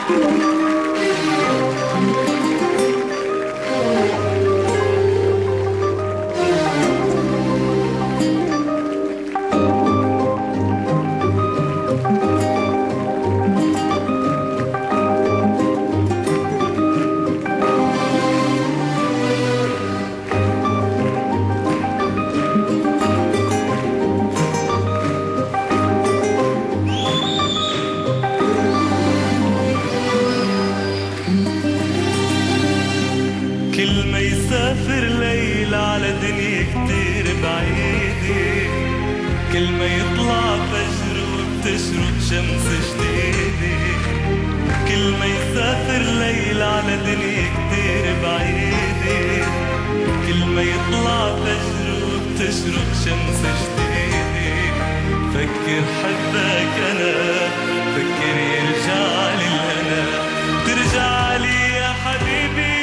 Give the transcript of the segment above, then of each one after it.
كل ما يسافر ليل على دنيا كتير بعيدة، كل ما يطلع فجر وبتشرق شمس جديدة. كل ما يسافر ليل على دنيا كتير بعيدة، كل ما يطلع فجر وبتشرق شمس جديدة. فكر حبك أنا، فكر يرجع لي الهنا، ترجع لي يا حبيبي.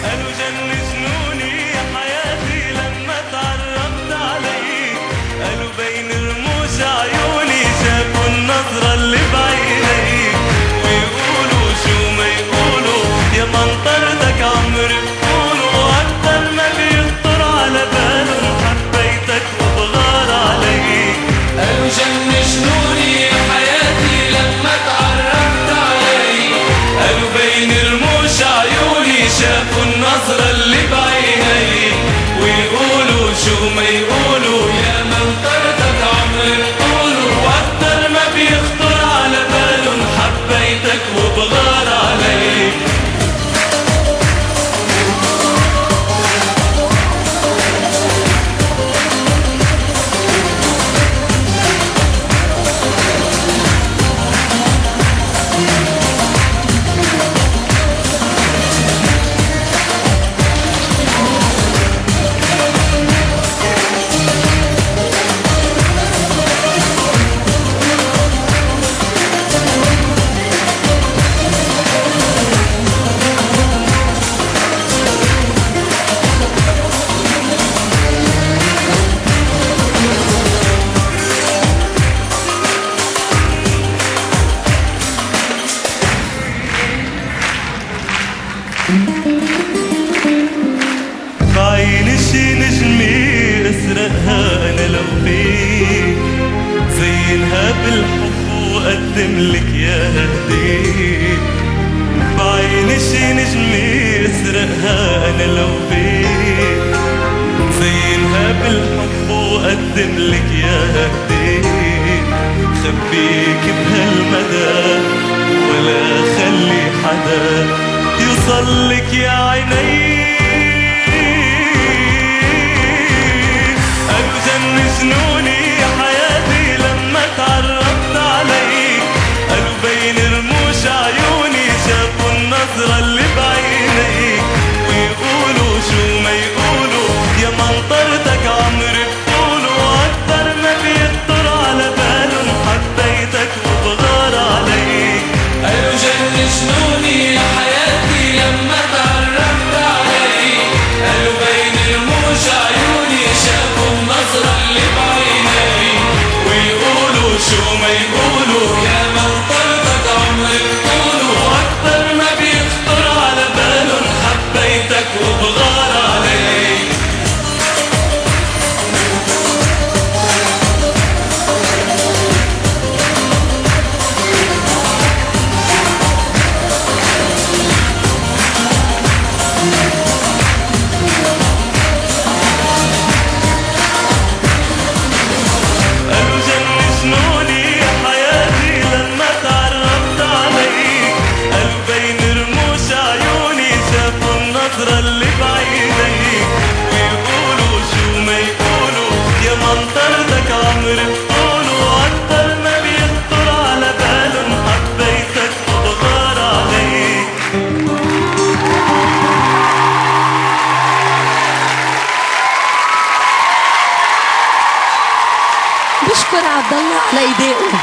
قالوا جن جنوني يا حياتي لما تعرفت عليك، قالوا بين رموش عيوني شافوا النظرة اللي بعينيك. ويقولوا شو ما يقولوا يا منطرتك عمري بقولوا، أكتر ما بيخطر على بالهم حبيتك وبغار عليك. قالوا جن جنوني يا حياتي لما تعرفت عليك، قالوا بين رموش عيوني شافوا النظرة اللي بعينيك. ويقولوا شو ما يقولوا يا منطرتك عمري بقولوا، وأكتر ما بيخطر على بالهم حبيتك وبغار عليك. بعيني شي نجمي اسرقها انا لو فيك، زينها بالحب وقدملك يا هديك. بعيني شي نجمي اسرقها انا لو فيك، زينها بالحب وقدملك يا هديك. خبيك بهالمدى ولا خلي حدا يوصلك يا عيني. قالوا جن جنوني يا حياتي لما تعرفت عليك، قالوا بين رموش عيوني شافوا النظرة اللي بعينيك. ويقولوا شو ما يقولوا يا منطرتك عمري بقولوا، أكتر ما بيخطر على بالهم حبيتك وبغار عليك. قالوا جن جنوني يا حياتي لما تعرفت عليك، قالوا بين رموش عيوني شافوا النظرة اللي بعينيك. ويقولوا شو ما يقولوا يا منطرتك عمري بقولوا، وأكتر ما بيخطر على بالهم حبيتك وبغار عليك. قالوا جن جنوني يا حياتي لما تعرفت عليك، قالوا بين رموش عيوني شافوا النظرة اللي بعينيك. ويقولوا شو ما يقولوا يا منطرتك عمري بقولوا، أكتر ما بيخطر على بالهم حبيتك وبغار عليك. بشكر عبد الله على ايديه.